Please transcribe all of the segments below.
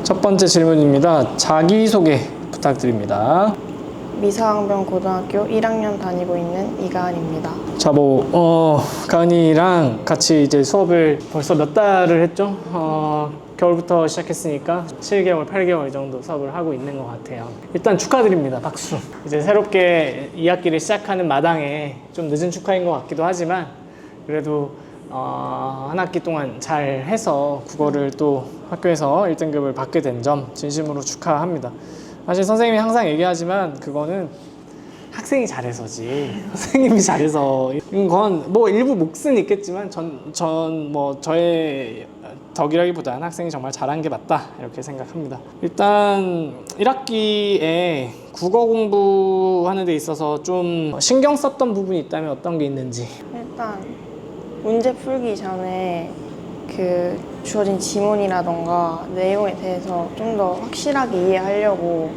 첫 번째 질문입니다. 자기소개 부탁드립니다. 미사학병고등학교 1학년 다니고 있는 이가은입니다. 자, 가은이랑 같이 이제 수업을 벌써 몇 달을 했죠? 겨울부터 시작했으니까 7개월, 8개월 정도 수업을 하고 있는 것 같아요. 일단 축하드립니다. 박수. 이제 새롭게 2학기를 시작하는 마당에 좀 늦은 축하인 것 같기도 하지만 그래도 한 학기 동안 잘 해서 국어를 또 학교에서 1등급을 받게 된 점 진심으로 축하합니다. 사실 선생님이 항상 얘기하지만 그거는 학생이 잘해서지 선생님이 잘해서 이건 뭐 일부 몫은 있겠지만 저의 덕이라기보다는 학생이 정말 잘한 게 맞다 이렇게 생각합니다. 일단 1학기에 국어 공부하는 데 있어서 좀 신경 썼던 부분이 있다면 어떤 게 있는지. 일단 문제 풀기 전에 그 주어진 지문이라던가 내용에 대해서 좀 더 확실하게 이해하려고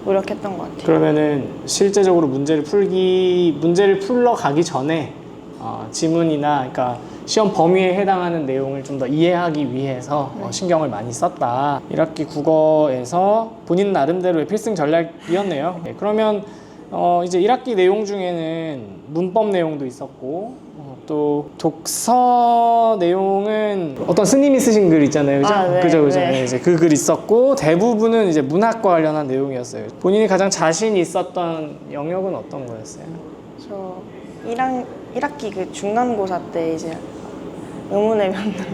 노력했던 것 같아요. 그러면은 실제적으로 문제를 풀러 가기 전에 지문이나 그러니까 시험 범위에 해당하는 내용을 좀 더 이해하기 위해서 신경을 많이 썼다. 1학기 국어에서 본인 나름대로의 필승 전략이었네요. 네, 그러면 이제 1학기 내용 중에는 문법 내용도 있었고 또 독서 내용은 어떤 스님이 쓰신 글 있잖아요, 그죠? 네, 그죠. 네. 이제 그 글 있었고 대부분은 이제 문학과 관련한 내용이었어요. 본인이 가장 자신 있었던 영역은 어떤 거였어요? 저 1학기 그 중간고사 때 이제 의문의 면담.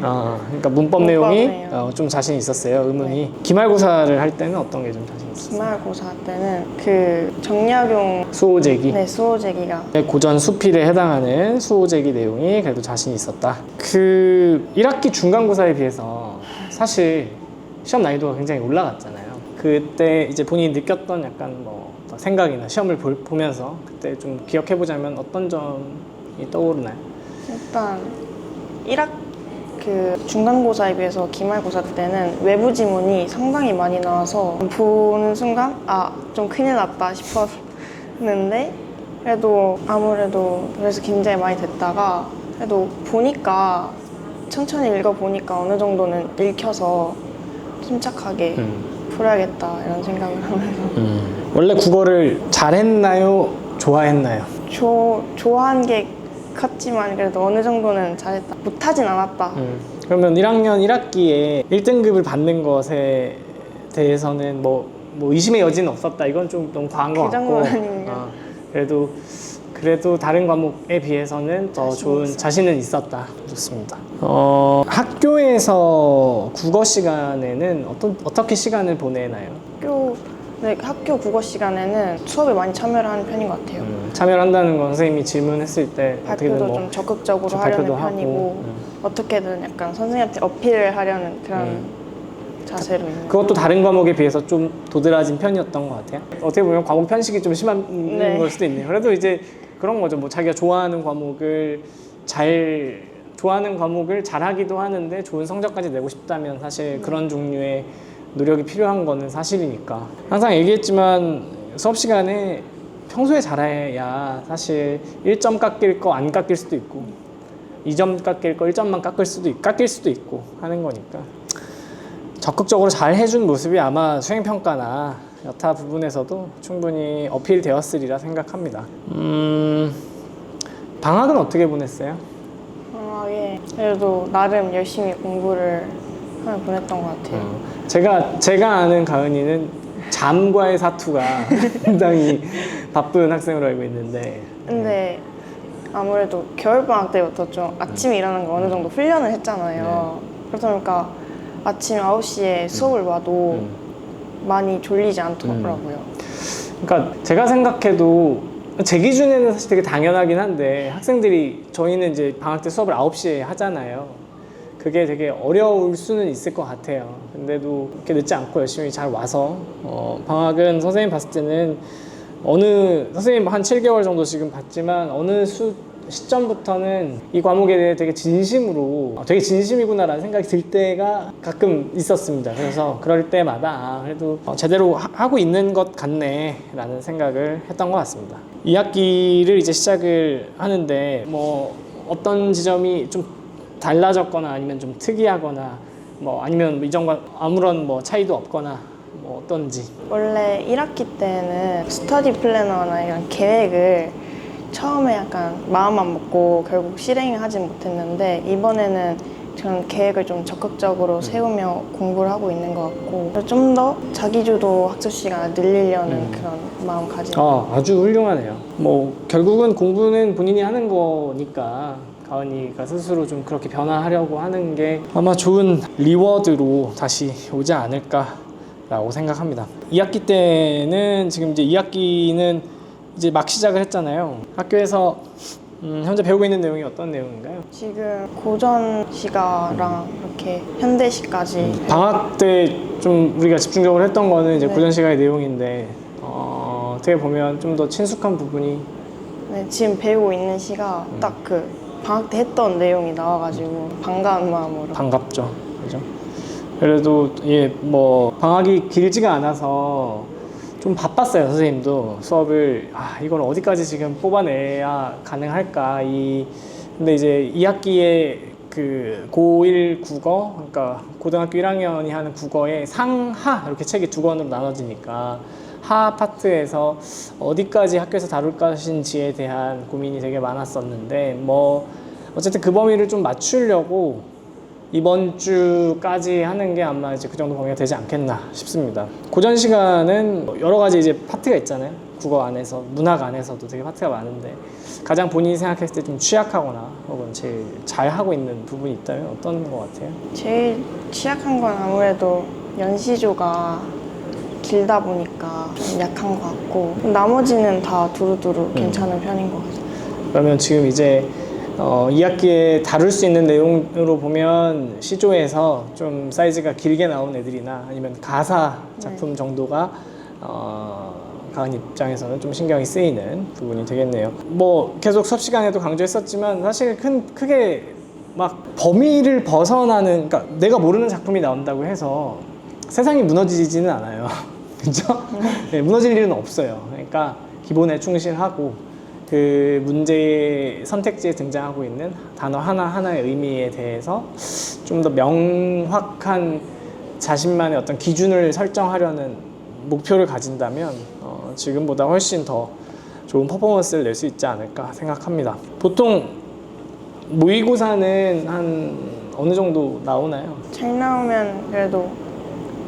그러니까 문법 내용이 내용. 좀 자신 있었어요, 의문이. 기말고사를 할 때는 어떤 게 좀 자신 있었어요? 기말고사 때는 그 정약용 수호제기. 네, 수호제기가 고전 수필에 해당하는 수호제기 내용이 그래도 자신 있었다. 그 1학기 중간고사에 비해서 사실 시험 난이도가 굉장히 올라갔잖아요. 그때 이제 본인이 느꼈던 약간 뭐 생각이나 시험을 보면서 그때 좀 기억해보자면 어떤 점이 떠오르나요? 일단 그 중간고사에 비해서 기말고사 때는 외부 지문이 상당히 많이 나와서 보는 순간 좀 큰일 났다 싶었는데 그래도 아무래도 그래서 긴장이 많이 됐다가 그래도 보니까 천천히 읽어보니까 어느 정도는 읽혀서 침착하게 풀어야겠다 이런 생각을 하면서 원래 국어를 잘했나요? 좋아했나요? 좋아한 게 컸지만 그래도 어느 정도는 잘했다. 못하진 않았다. 그러면 1학년 1학기에 1등급을 받는 것에 대해서는 뭐 의심의 여지는 없었다. 이건 좀 너무 과한 것 그 같고. 정도는 아닌가. 그래도 다른 과목에 비해서는 더 좋은 자신은 있었다. 좋습니다. 학교에서 국어 시간에는 어떻게 시간을 보내나요? 학교 국어 시간에는 수업에 많이 참여를 하는 편인 것 같아요. 참여를 한다는 건 선생님이 질문했을 때 어떻게든 발표도 좀 적극적으로 하려는 편이고 어떻게든 약간 선생님한테 어필을 하려는 그런 자세로 있는. 그것도 다른 과목에 비해서 좀 도드라진 편이었던 것 같아요. 어떻게 보면 과목 편식이 좀 심한 걸 수도 있네요. 그래도 이제 그런 거죠. 뭐 자기가 좋아하는 과목을 잘하기도 하는데 좋은 성적까지 내고 싶다면 사실 그런 종류의 노력이 필요한 거는 사실이니까. 항상 얘기했지만 수업 시간에 평소에 잘해야 사실 1점 깎일 거 안 깎일 수도 있고 2점 깎일 거 1점만 깎일 수도 있고 하는 거니까 적극적으로 잘 해준 모습이 아마 수행평가나 여타 부분에서도 충분히 어필되었으리라 생각합니다. 방학은 어떻게 보냈어요? 방학에 그래도 나름 열심히 공부를 하며 보냈던 것 같아요. 제가 아는 가은이는 잠과의 사투가 상당히 바쁜 학생으로 알고 있는데 근데 아무래도 겨울방학 때부터 좀 아침에 일어나는 거 어느 정도 훈련을 했잖아요. 그러다 보니까 아침 9시에 수업을 봐도 많이 졸리지 않더라고요. 그러니까 제가 생각해도 제 기준에는 사실 되게 당연하긴 한데 학생들이 저희는 이제 방학 때 수업을 9시에 하잖아요. 그게 되게 어려울 수는 있을 것 같아요. 근데도 이렇게 늦지 않고 열심히 잘 와서 방학은 선생님 봤을 때는 선생님 한 7개월 정도 지금 봤지만 어느 시점부터는 이 과목에 대해 되게 진심이구나라는 생각이 들 때가 가끔 있었습니다. 그래서 그럴 때마다 그래도 제대로 하고 있는 것 같네 라는 생각을 했던 것 같습니다. 2학기를 이제 시작을 하는데 뭐 어떤 지점이 좀 달라졌거나 아니면 좀 특이하거나 뭐 아니면 뭐 이전과 아무런 뭐 차이도 없거나 뭐 어떤지. 원래 1학기 때는 스터디 플래너나 이런 계획을 처음에 약간 마음만 먹고 결국 실행을 하진 못했는데 이번에는 저는 계획을 좀 적극적으로 세우며 공부를 하고 있는 것 같고 좀 더 자기주도 학습 시간을 늘리려는 그런 마음가짐. 아주 훌륭하네요. 뭐 결국은 공부는 본인이 하는 거니까 가은이가 스스로 좀 그렇게 변화하려고 하는 게 아마 좋은 리워드로 다시 오지 않을까라고 생각합니다. 2학기 때는 지금 이제 2학기는 이제 막 시작을 했잖아요. 학교에서 현재 배우고 있는 내용이 어떤 내용인가요? 지금 고전 시가랑 이렇게 현대시까지 방학 때 좀 우리가 집중적으로 했던 거는 이제 네. 고전 시간의 내용인데 어떻게 보면 좀 더 친숙한 부분이 네, 지금 배우고 있는 시가 딱 그 방학 때 했던 내용이 나와가지고 반가운 마음으로 반갑죠. 그죠? 그래도 뭐 방학이 길지가 않아서 좀 바빴어요. 선생님도 수업을 이걸 어디까지 지금 뽑아내야 가능할까. 근데 이제 2학기에 그 고1 국어, 그러니까 고등학교 1학년이 하는 국어의 상하 이렇게 책이 두 권으로 나눠지니까 하 파트에서 어디까지 학교에서 다룰 것인지에 대한 고민이 되게 많았었는데 뭐 어쨌든 그 범위를 좀 맞추려고 이번 주까지 하는 게 아마 이제 그 정도 범위가 되지 않겠나 싶습니다. 고전 시간은 여러 가지 이제 파트가 있잖아요. 국어 안에서, 문학 안에서도 되게 파트가 많은데 가장 본인이 생각했을 때 좀 취약하거나 혹은 제일 잘하고 있는 부분이 있다면 어떤 것 같아요? 제일 취약한 건 아무래도 연시조가 길다 보니까 좀 약한 것 같고 나머지는 다 두루두루 괜찮은 편인 것 같아요. 그러면 지금 이제 2학기에 다룰 수 있는 내용으로 보면 시조에서 좀 사이즈가 길게 나온 애들이나 아니면 가사 작품 정도가 가은 입장에서는 좀 신경이 쓰이는 부분이 되겠네요. 뭐 계속 수업 시간에도 강조했었지만 사실 크게 막 범위를 벗어나는, 그러니까 내가 모르는 작품이 나온다고 해서 세상이 무너지지는 않아요. 그죠? 네, 무너질 일은 없어요. 그러니까 기본에 충실하고 그 문제의 선택지에 등장하고 있는 단어 하나하나의 의미에 대해서 좀 더 명확한 자신만의 어떤 기준을 설정하려는 목표를 가진다면 지금보다 훨씬 더 좋은 퍼포먼스를 낼 수 있지 않을까 생각합니다. 보통 모의고사는 한 어느 정도 나오나요? 잘 나오면 그래도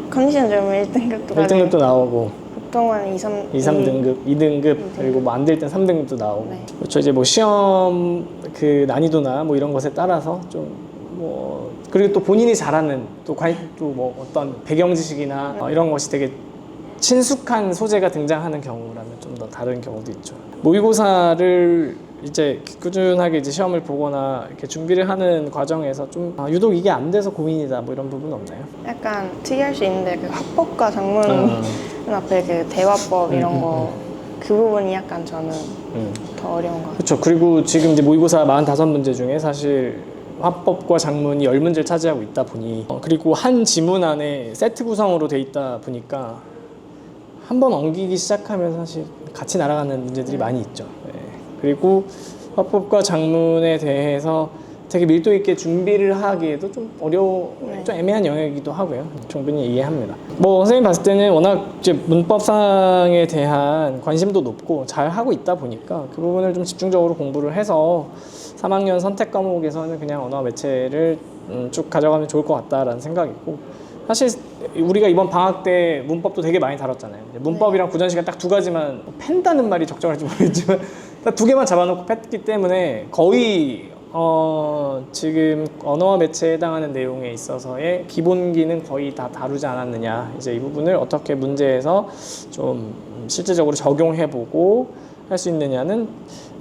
컨디션 좋으면 1등급도 1등급도 나오고 보통은 2, 3등급, 2등급 그리고 뭐 안 될 땐 3등급도 나오고. 네. 그렇죠. 이제 뭐 시험 그 난이도나 뭐 이런 것에 따라서 좀 뭐 그리고 또 본인이 잘하는 또 뭐 어떤 배경 지식이나 이런 것이 되게 친숙한 소재가 등장하는 경우라면 좀 더 다른 경우도 있죠. 모의고사를 이제 꾸준하게 이제 시험을 보거나 이렇게 준비를 하는 과정에서 좀 유독 이게 안 돼서 고민이다 뭐 이런 부분 없나요? 약간 특이할 수 있는데 그 합법과 작문 앞에 그 대화법 이런 거 그 부분이 약간 저는 더 어려운 것 같아요. 그렇죠. 그리고 지금 이제 모의고사 45문제 중에 사실 화법과 작문이 10문제를 차지하고 있다 보니 그리고 한 지문 안에 세트 구성으로 돼 있다 보니까 한 번 엉기기 시작하면 사실 같이 날아가는 문제들이 많이 있죠. 네. 그리고 화법과 작문에 대해서 되게 밀도 있게 준비를 하기에도 좀 좀 애매한 영역이기도 하고요. 충분히 이해합니다. 뭐 선생님 봤을 때는 워낙 이제 문법상에 대한 관심도 높고 잘 하고 있다 보니까 그 부분을 좀 집중적으로 공부를 해서 3학년 선택 과목에서는 그냥 언어와 매체를 쭉 가져가면 좋을 것 같다라는 생각이고, 사실 우리가 이번 방학 때 문법도 되게 많이 다뤘잖아요. 문법이랑 고전 시간 딱 두 가지만, 펜다는 말이 적절할지 모르겠지만 딱 두 개만 잡아놓고 팼기 때문에 거의 지금 언어와 매체에 해당하는 내용에 있어서의 기본기는 거의 다 다루지 않았느냐. 이제 이 부분을 어떻게 문제에서 좀 실제적으로 적용해보고 할 수 있느냐는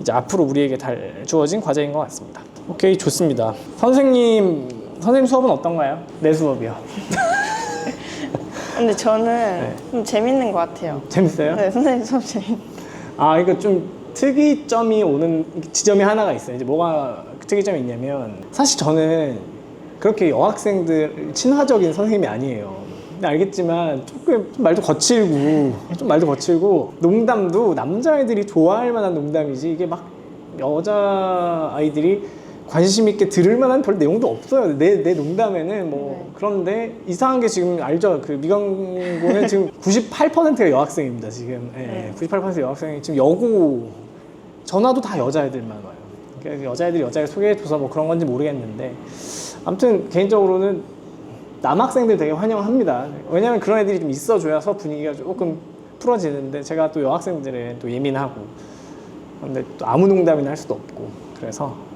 이제 앞으로 우리에게 주어진 과제인 것 같습니다. 오케이, 좋습니다. 선생님 수업은 어떤가요? 내 수업이요. 근데 저는 좀 재밌는 것 같아요. 재밌어요? 네, 선생님 수업 재밌. 이거 좀 특이점이 오는 지점이 하나가 있어요. 이제 뭐가 특이점이 있냐면, 사실 저는 그렇게 여학생들 친화적인 선생님이 아니에요. 근데 알겠지만 조금 말도 거칠고 농담도 남자애들이 좋아할 만한 농담이지, 이게 막 여자 아이들이 관심 있게 들을 만한 별 내용도 없어요. 내 농담에는 뭐 네. 그런데 이상한 게 지금 알죠? 그 미광고는 지금 98%가 여학생입니다. 지금 네. 98% 여학생이 지금 여고 전화도 다 여자애들만 와요. 그러니까 여자애들이 여자를 소개해줘서 뭐 그런 건지 모르겠는데 아무튼 개인적으로는 남학생들 되게 환영합니다. 왜냐면 그런 애들이 좀 있어줘야서 분위기가 조금 풀어지는데 제가 또 여학생들은 또 예민하고 근데 또 아무 농담이나 할 수도 없고 그래서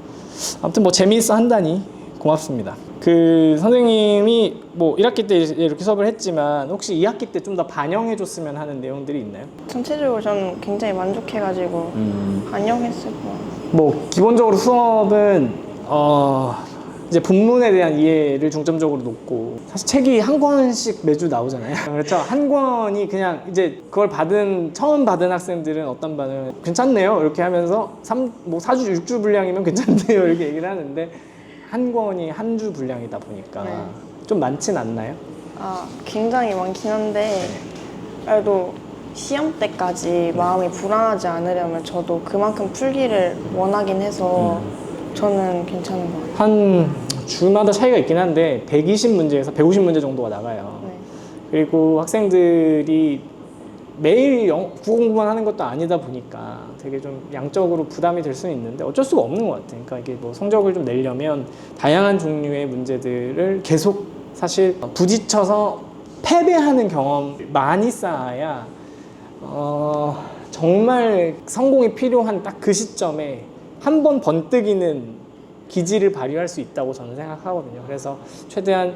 아무튼 뭐 재미있어 한다니 고맙습니다. 그 선생님이 뭐 1학기 때 이렇게 수업을 했지만 혹시 2학기 때 좀 더 반영해줬으면 하는 내용들이 있나요? 전체적으로 저는 굉장히 만족해가지고 반영했을 거예요. 뭐 기본적으로 수업은 이제 본문에 대한 이해를 중점적으로 놓고 사실 책이 한 권씩 매주 나오잖아요. 그렇죠. 한 권이 그냥 이제 그걸 처음 받은 학생들은 어떤 반응 괜찮네요 이렇게 하면서 4주 6주 분량이면 괜찮네요 이렇게 얘기를 하는데 한 권이 한 주 분량이다 보니까 네. 좀 많진 않나요? 굉장히 많긴 한데 그래도 시험 때까지 마음이 불안하지 않으려면 저도 그만큼 풀기를 원하긴 해서 저는 괜찮은 것 같아요. 한 주마다 차이가 있긴 한데 120문제에서 150문제 정도가 나가요. 네. 그리고 학생들이 매일 국어 공부만 하는 것도 아니다 보니까 되게 좀 양적으로 부담이 될 수는 있는데 어쩔 수가 없는 것 같아요. 그러니까 이게 뭐 성적을 좀 내려면 다양한 종류의 문제들을 계속 사실 부딪혀서 패배하는 경험 많이 쌓아야 정말 성공이 필요한 딱 그 시점에 한 번 번뜩이는 기질을 발휘할 수 있다고 저는 생각하거든요. 그래서 최대한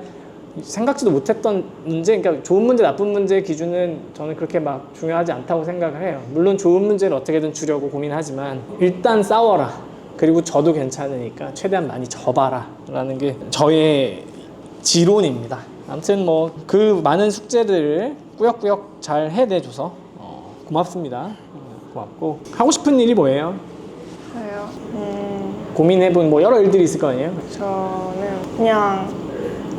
생각지도 못했던 문제, 그러니까 좋은 문제, 나쁜 문제의 기준은 저는 그렇게 막 중요하지 않다고 생각을 해요. 물론 좋은 문제를 어떻게든 주려고 고민하지만 일단 싸워라. 그리고 져도 괜찮으니까 최대한 많이 져봐라. 라는 게 저의 지론입니다. 아무튼 뭐 그 많은 숙제들을 꾸역꾸역 잘 해내줘서 고맙습니다. 고맙고 하고 싶은 일이 뭐예요? 저요? 고민해본 뭐 여러 일들이 있을 거 아니에요? 저는 그냥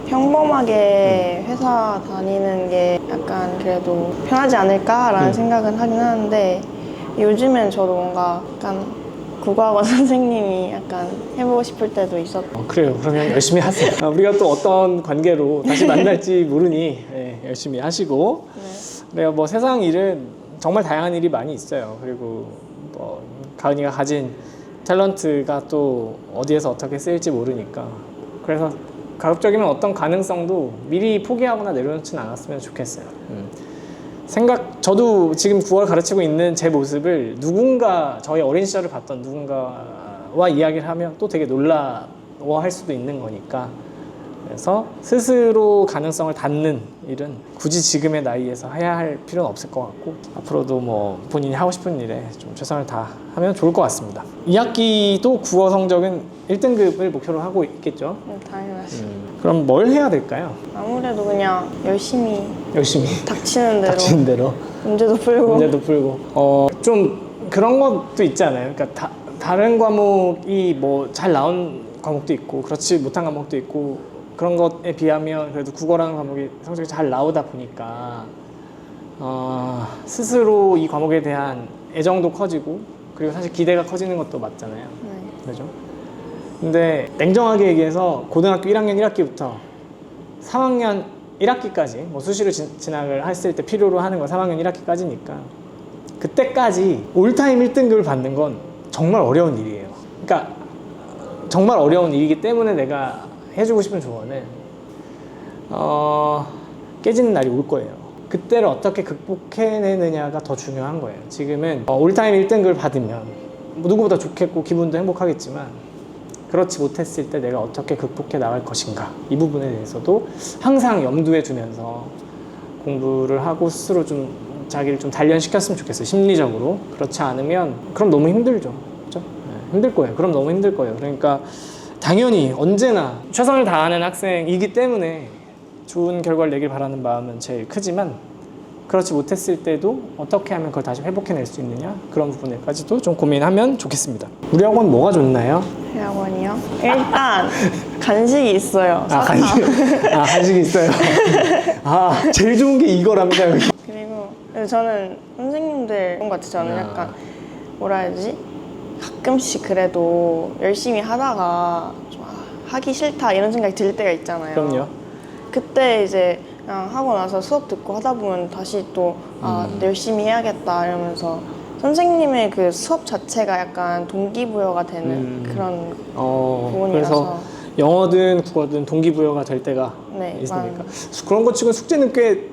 평범하게 회사 다니는 게 약간 그래도 편하지 않을까라는 생각은 하긴 하는데 요즘엔 저도 뭔가 약간 국어학원 선생님이 약간 해보고 싶을 때도 있었고 그래요. 그러면 열심히 하세요. 우리가 또 어떤 관계로 다시 만날지 모르니 열심히 하시고 그래요. 뭐 세상 일은 정말 다양한 일이 많이 있어요. 그리고 뭐 가은이가 가진 탤런트가 또 어디에서 어떻게 쓰일지 모르니까 그래서 가급적이면 어떤 가능성도 미리 포기하거나 내려놓지는 않았으면 좋겠어요. 저도 지금 9월 가르치고 있는 제 모습을 저희 어린 시절을 봤던 누군가와 이야기를 하면 또 되게 놀라워할 수도 있는 거니까 그래서 스스로 가능성을 닫는 일은 굳이 지금의 나이에서 해야 할 필요는 없을 것 같고 앞으로도 뭐 본인이 하고 싶은 일에 좀 최선을 다하면 좋을 것 같습니다. 2학기도 국어 성적은 1등급을 목표로 하고 있겠죠? 당연하지. 그럼 뭘 해야 될까요? 아무래도 그냥 열심히 닥치는 대로 문제도 풀고 좀 그런 것도 있잖아요. 그러니까 다른 과목이 뭐 잘 나온 과목도 있고 그렇지 못한 과목도 있고 그런 것에 비하면 그래도 국어라는 과목이 성적이 잘 나오다 보니까 스스로 이 과목에 대한 애정도 커지고 그리고 사실 기대가 커지는 것도 맞잖아요. 네. 그죠? 근데 냉정하게 얘기해서 고등학교 1학년 1학기부터 3학년 1학기까지 뭐 수시로 진학을 했을 때 필요로 하는 건 3학년 1학기까지니까 그때까지 올타임 1등급을 받는 건 정말 어려운 일이에요. 그러니까 정말 어려운 일이기 때문에 내가 해주고 싶은 조언은 깨지는 날이 올 거예요. 그때를 어떻게 극복해내느냐가 더 중요한 거예요. 지금은 올타임 1등급을 받으면 누구보다 좋겠고 기분도 행복하겠지만 그렇지 못했을 때 내가 어떻게 극복해 나갈 것인가 이 부분에 대해서도 항상 염두에 두면서 공부를 하고 스스로 좀 자기를 좀 단련시켰으면 좋겠어요. 심리적으로. 그렇지 않으면 그럼 너무 힘들죠. 그렇죠? 네, 힘들 거예요. 그럼 너무 힘들 거예요. 그러니까 당연히 언제나 최선을 다하는 학생이기 때문에 좋은 결과를 내길 바라는 마음은 제일 크지만 그렇지 못했을 때도 어떻게 하면 그걸 다시 회복해낼 수 있느냐 그런 부분에까지도 좀 고민하면 좋겠습니다. 우리 학원 뭐가 좋나요? 저희 학원이요? 일단 간식이 있어요. 간식이 있어요. 제일 좋은 게 이거랍니다. 여기. 그리고 저는 선생님들 그런 것 같아요. 저는 약간 뭐라 해야지? 가끔씩 그래도 열심히 하다가 좀 하기 싫다 이런 생각이 들 때가 있잖아요. 그럼요. 그때 이제 그냥 하고 나서 수업 듣고 하다 보면 다시 또 열심히 해야겠다 이러면서 선생님의 그 수업 자체가 약간 동기부여가 되는 그런 부분이라서. 그래서 영어든 국어든 동기부여가 될 때가 네, 있습니까? 그런 것 치고 숙제는 꽤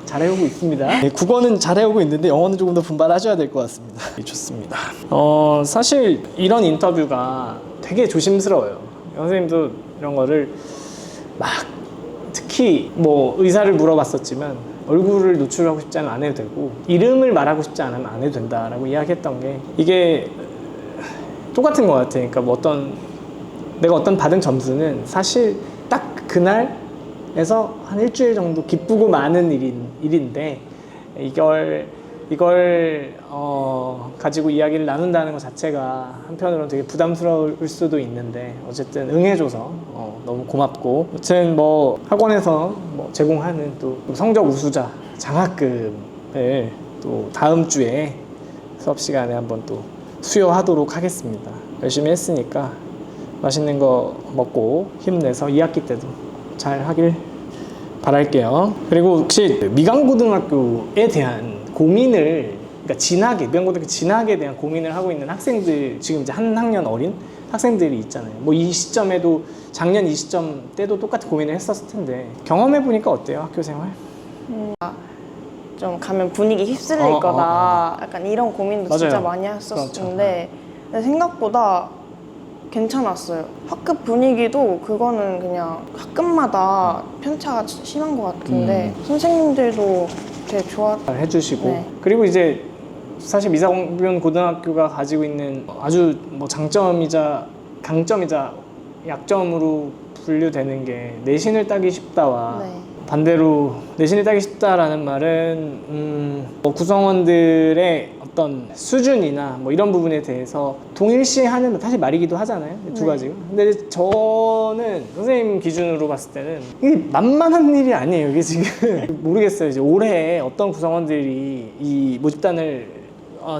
잘해오고 있습니다. 네, 국어는 잘해오고 있는데 영어는 조금 더 분발하셔야 될 것 같습니다. 네, 좋습니다. 사실 이런 인터뷰가 되게 조심스러워요. 선생님도 이런 거를 막 특히 뭐 의사를 물어봤었지만 얼굴을 노출하고 싶지 않으면 안 해도 되고 이름을 말하고 싶지 않으면 안 해도 된다라고 이야기했던 게 이게 똑같은 것 같아. 그러니까 뭐 내가 어떤 받은 점수는 사실 딱 그날에서 한 일주일 정도 기쁘고 많은 일인데 이걸 가지고 이야기를 나눈다는 것 자체가 한편으로는 되게 부담스러울 수도 있는데 어쨌든 응해줘서 너무 고맙고, 아무튼 뭐 학원에서 뭐 제공하는 또 성적 우수자 장학금을 또 다음 주에 수업 시간에 한번 또 수여하도록 하겠습니다. 열심히 했으니까 맛있는 거 먹고 힘내서 2학기 때도 잘 하길 바랄게요. 그리고 혹시 미강고등학교에 대한 고민을, 그러니까 미강고등학교 진학에 대한 고민을 하고 있는 학생들, 지금 이제 한 학년 어린 학생들이 있잖아요. 뭐 이 시점에도 작년 이 시점 때도 똑같은 고민을 했었을 텐데 경험해 보니까 어때요, 학교 생활? 좀 가면 분위기 휩쓸릴 거다. 약간 이런 고민도 맞아요. 진짜 많이 했었는데 근데 생각보다 괜찮았어요. 학급 분위기도 그거는 그냥 학급마다 편차가 심한 것 같은데 선생님들도 되게 잘 해주시고. 네. 그리고 이제 사실 미사공변 고등학교가 가지고 있는 아주 뭐 장점이자 강점이자 약점으로 분류되는 게 내신을 따기 쉽다와 네. 반대로 내신을 따기 쉽다라는 말은 뭐 구성원들의 어떤 수준이나 뭐 이런 부분에 대해서 동일시하는 사실 말이기도 하잖아요, 두 네. 가지가. 근데 저는 선생님 기준으로 봤을 때는 이게 만만한 일이 아니에요. 이게 지금 모르겠어요. 이제 올해 어떤 구성원들이 이 모집단을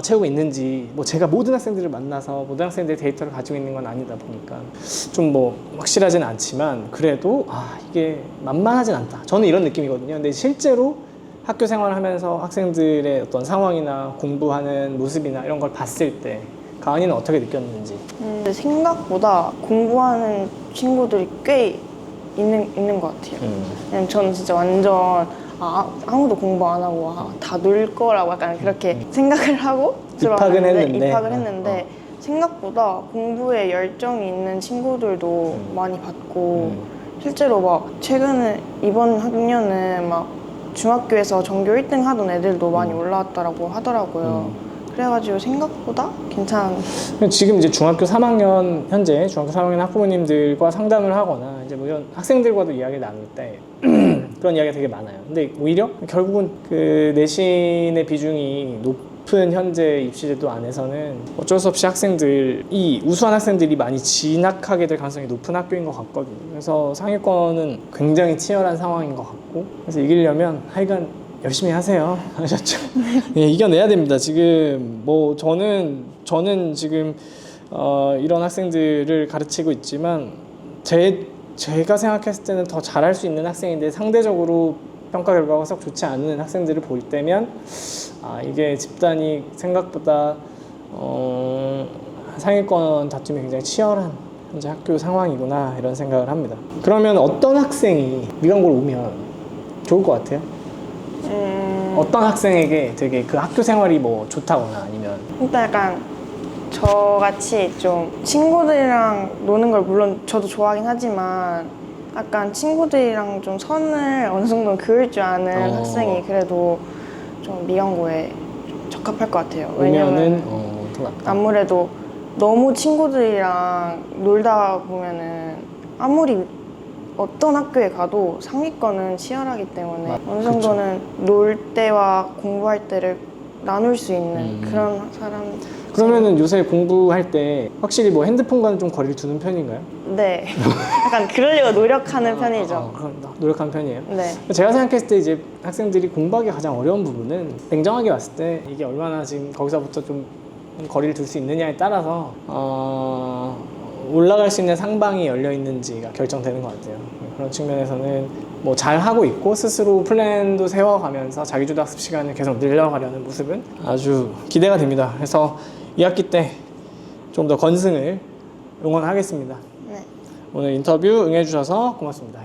채우고 있는지, 뭐 제가 모든 학생들을 만나서 모든 학생들의 데이터를 가지고 있는 건 아니다 보니까 좀 뭐 확실하진 않지만 그래도 이게 만만하진 않다. 저는 이런 느낌이거든요. 근데 실제로 학교 생활을 하면서 학생들의 어떤 상황이나 공부하는 모습이나 이런 걸 봤을 때 가은이는 어떻게 느꼈는지. 근데 생각보다 공부하는 친구들이 꽤 있는 것 같아요. 왜냐면 저는 진짜 완전 아무도 공부 안 하고 다 놀 거라고 약간 그렇게 생각을 하고 입학은 했는데 생각보다 공부에 열정이 있는 친구들도 많이 봤고 실제로 막 최근에 이번 학년은 막 중학교에서 전교 1등 하던 애들도 많이 올라왔다라고 하더라고요. 그래가지고 생각보다 괜찮은. 지금 이제 현재 중학교 3학년 학부모님들과 상담을 하거나 이제 뭐 이런 학생들과도 이야기를 나눌 때 그런 이야기가 되게 많아요. 근데 오히려 결국은 그 내신의 비중이 높은 현재 입시제도 안에서는 어쩔 수 없이 우수한 학생들이 많이 진학하게 될 가능성이 높은 학교인 것 같거든요. 그래서 상위권은 굉장히 치열한 상황인 것 같고, 그래서 이기려면 하여간 열심히 하세요. 아셨죠? 네, 이겨내야 됩니다. 지금 뭐 저는 지금 이런 학생들을 가르치고 있지만 제가 생각했을 때는 더 잘할 수 있는 학생인데 상대적으로 평가 결과가 썩 좋지 않은 학생들을 볼 때면 이게 집단이 생각보다 상위권 다툼이 굉장히 치열한 현재 학교 상황이구나 이런 생각을 합니다. 그러면 어떤 학생이 미강고를 오면 좋을 것 같아요? 어떤 학생에게 되게 그 학교 생활이 뭐 좋다거나 아니면 일단 약간 저같이 좀 친구들이랑 노는 걸 물론 저도 좋아하긴 하지만 약간 친구들이랑 좀 선을 어느 정도 그을 줄 아는 학생이 그래도 좀 미강고에 좀 적합할 것 같아요. 왜냐면 더 낫다. 아무래도 너무 친구들이랑 놀다 보면은 아무리 어떤 학교에 가도 상위권은 치열하기 때문에 어느 정도는 놀 때와 공부할 때를 나눌 수 있는 그런 사람. 그러면은 요새 공부할 때 확실히 뭐 핸드폰과는 좀 거리를 두는 편인가요? 네. 약간 그러려고 노력하는 편이죠. 노력하는 편이에요? 네. 제가 생각했을 때 이제 학생들이 공부하기 가장 어려운 부분은 냉정하게 봤을 때 이게 얼마나 지금 거기서부터 좀 거리를 둘 수 있느냐에 따라서 올라갈 수 있는 상방이 열려 있는지가 결정되는 것 같아요. 그런 측면에서는 뭐 잘하고 있고 스스로 플랜도 세워가면서 자기주도 학습 시간을 계속 늘려가려는 모습은 아주 기대가 됩니다. 그래서 2학기 때 좀 더 건승을 응원하겠습니다. 네. 오늘 인터뷰 응해주셔서 고맙습니다.